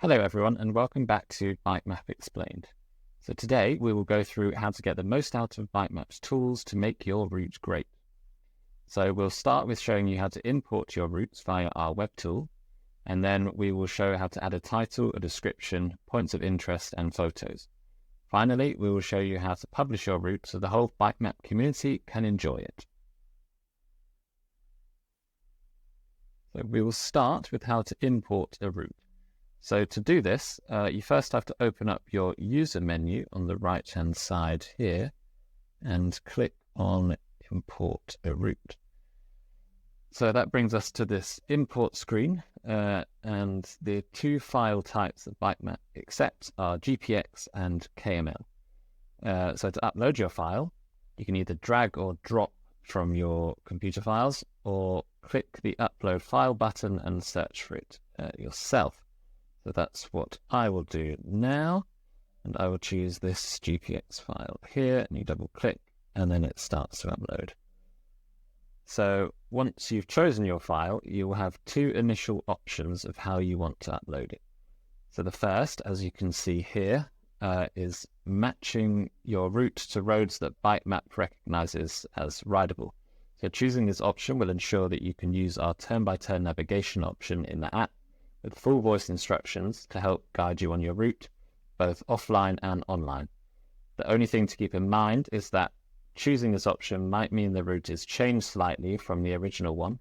Hello everyone and welcome back to Bikemap Explained. So today we will go through how to get the most out of Bikemap's tools to make your route great. So we'll start with showing you how to import your routes via our web tool, and then we will show how to add a title, a description, points of interest and photos. Finally, we will show you how to publish your route so the whole Bikemap community can enjoy it. So we will start with how to import a route. So to do this, you first have to open up your user menu on the right-hand side here and click on Import a Route. So that brings us to this import screen, and the two file types that Bikemap accepts are GPX and KML. So to upload your file, you can either drag or drop from your computer files or click the Upload File button and search for it yourself. So that's what I will do now, and I will choose this GPX file here, and you double click, and then it starts to upload. So once you've chosen your file, you will have two initial options of how you want to upload it. So the first, as you can see here, is matching your route to roads that Bikemap recognizes as rideable. So choosing this option will ensure that you can use our turn-by-turn navigation option in the app with full voice instructions to help guide you on your route, both offline and online. The only thing to keep in mind is that choosing this option might mean the route is changed slightly from the original one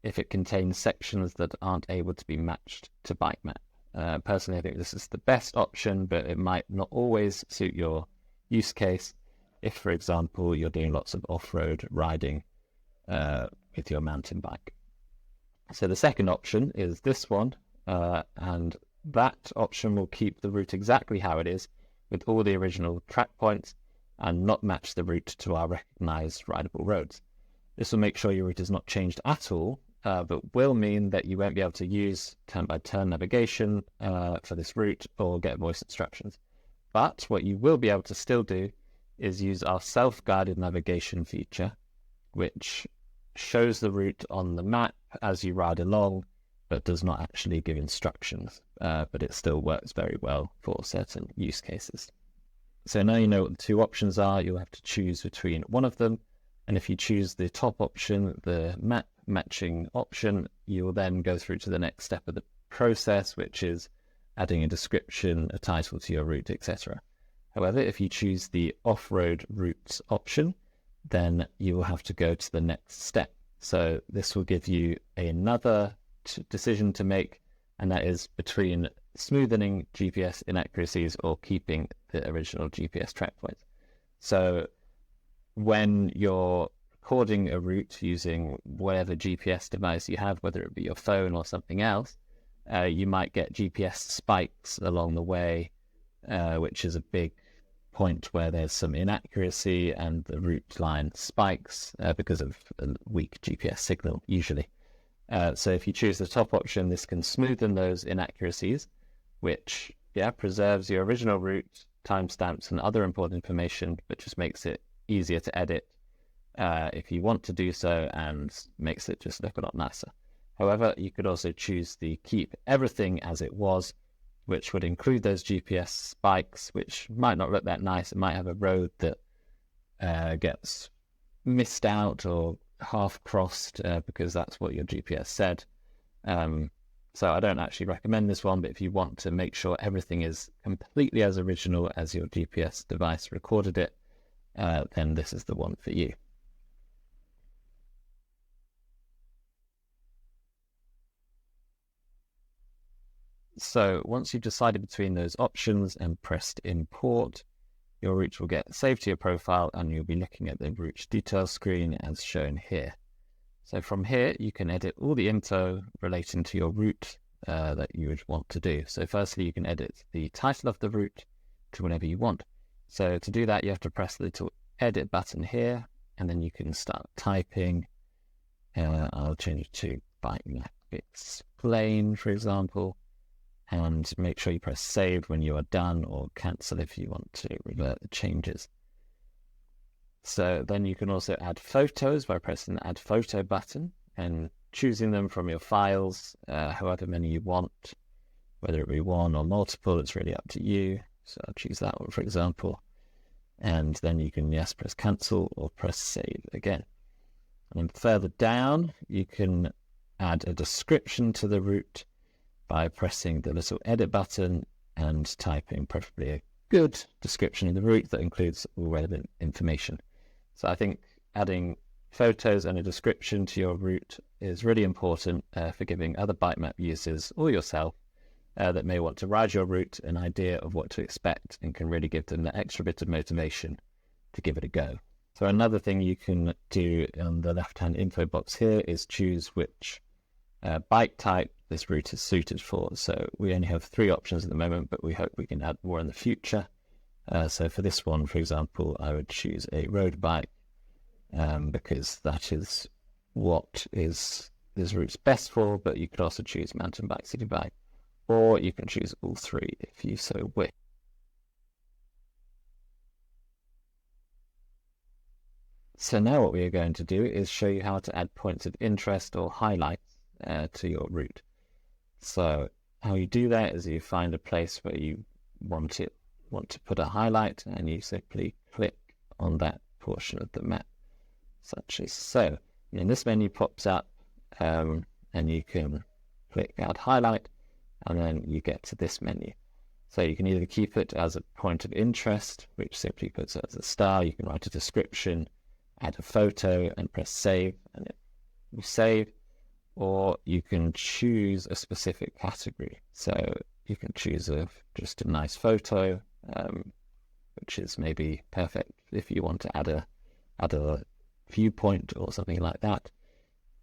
if it contains sections that aren't able to be matched to Bikemap. Personally, I think this is the best option, but it might not always suit your use case if, for example, you're doing lots of off-road riding with your mountain bike. So the second option is this one, and that option will keep the route exactly how it is with all the original track points and not match the route to our recognized rideable roads. This will make sure your route is not changed at all, but will mean that you won't be able to use turn-by-turn navigation for this route or get voice instructions. But what you will be able to still do is use our self-guided navigation feature, which shows the route on the map as you ride along, but does not actually give instructions, but it still works very well for certain use cases. So now you know what the two options are. You'll have to choose between one of them, and if you choose the top option, the map matching option, you will then go through to the next step of the process, which is adding a description, a title to your route, etc. However, if you choose the off-road routes option, then you will have to go to the next step. So this will give you another decision to make, and that is between smoothing GPS inaccuracies or keeping the original GPS track points. So when you're recording a route using whatever GPS device you have, whether it be your phone or something else, you might get GPS spikes along the way, which is a big point where there's some inaccuracy and the route line spikes because of a weak GPS signal usually. So if you choose the top option, this can smoothen those inaccuracies, which preserves your original route, timestamps and other important information, but just makes it easier to edit if you want to do so, and makes it just look a lot nicer. However, you could also choose the keep everything as it was, which would include those GPS spikes, which might not look that nice. It might have a road that gets missed out or half crossed because that's what your GPS said. So I don't actually recommend this one, but if you want to make sure everything is completely as original as your GPS device recorded it, then this is the one for you. So once you've decided between those options and pressed import, your route will get saved to your profile and you'll be looking at the route details screen as shown here. So from here, you can edit all the info relating to your route that you would want to do. So firstly, you can edit the title of the route to whatever you want. So to do that, you have to press the little edit button here, and then you can start typing. I'll change it to Bikemap Explained, for example, and make sure you press save when you are done, or cancel if you want to revert the changes. So then you can also add photos by pressing the add photo button and choosing them from your files, however many you want. whether it be one or multiple, it's really up to you. So I'll choose that one, for example. And then you can, yes, press cancel or press save again. And then further down, you can add a description to the route by pressing the little edit button and typing preferably a good description of the route that includes all relevant information. So I think adding photos and a description to your route is really important for giving other Bikemap users or yourself that may want to ride your route an idea of what to expect, and can really give them the extra bit of motivation to give it a go. So another thing you can do on the left-hand info box here is choose which bike type this route is suited for. So we only have 3 options at the moment, but we hope we can add more in the future. So for this one, for example, I would choose a road bike because that is what is this route's best for, but you could also choose mountain bike, city bike, or you can choose all 3 if you so wish. So now what we are going to do is show you how to add points of interest or highlights to your route. So how you do that is you find a place where you want to put a highlight, and you simply click on that portion of the map, such as so. And this menu pops up, and you can click add highlight, and then you get to this menu. So you can either keep it as a point of interest, which simply puts it as a star. You can write a description, add a photo, and press save, and you save. Or you can choose a specific category. So you can choose just a nice photo, which is maybe perfect if you want to add a viewpoint or something like that.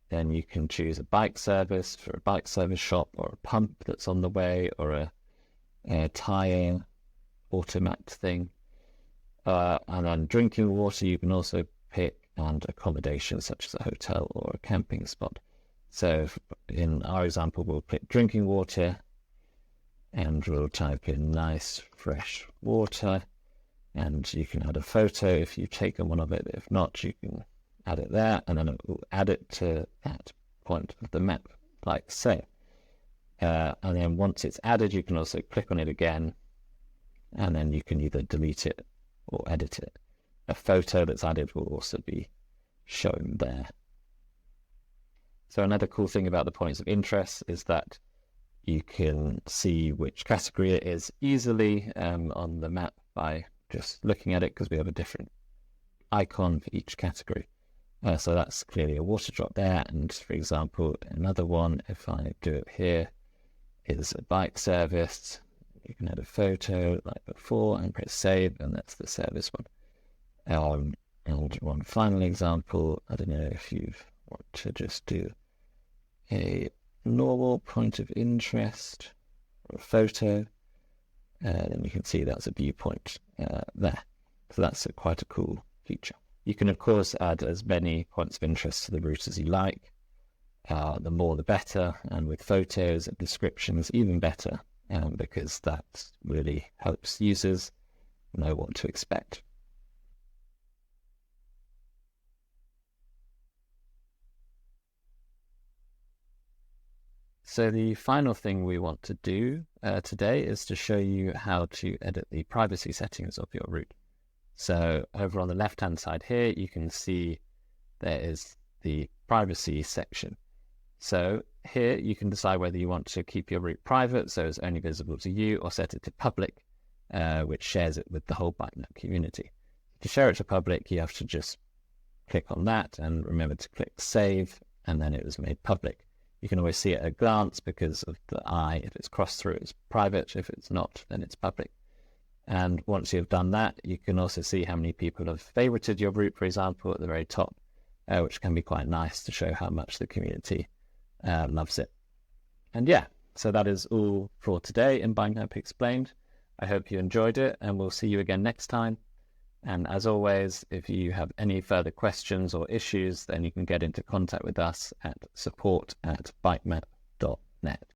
Then you can choose a bike service for a bike service shop, or a pump that's on the way, or a tire automat thing. And then drinking water you can also pick, and accommodation such as a hotel or a camping spot. So in our example, we'll pick drinking water, and we'll type in nice fresh water, and you can add a photo if you've taken one of it. If not, you can add it there, and then it will add it to that point of the map, like so. And then once it's added, you can also click on it again, and then you can either delete it or edit it. A photo that's added will also be shown there. So another cool thing about the points of interest is that you can see which category it is easily on the map by just looking at it, because we have a different icon for each category. So that's clearly a water drop there. And for example, another one, if I do it here, is a bike service. You can add a photo like before and press save, and that's the service one. And one final example, I don't know if you want to just do a normal point of interest or a photo, then you can see that's a viewpoint there. So that's quite a cool feature. You can of course add as many points of interest to the route as you like. The more the better, and with photos and descriptions even better, because that really helps users know what to expect. So the final thing we want to do today is to show you how to edit the privacy settings of your route. So over on the left-hand side here, you can see there is the privacy section. So here you can decide whether you want to keep your route private, so it's only visible to you, or set it to public, which shares it with the whole Bikemap community. To share it to public, you have to just click on that, and remember to click save, and then it was made public. You can always see it at a glance because of the eye. If it's crossed through, it's private. If it's not, then it's public. And once you've done that, you can also see how many people have favorited your route, for example, at the very top, which can be quite nice to show how much the community loves it. And yeah, so that is all for today in Bikemap Explained. I hope you enjoyed it, and we'll see you again next time. And as always, if you have any further questions or issues, then you can get into contact with us at support@bikemap.net.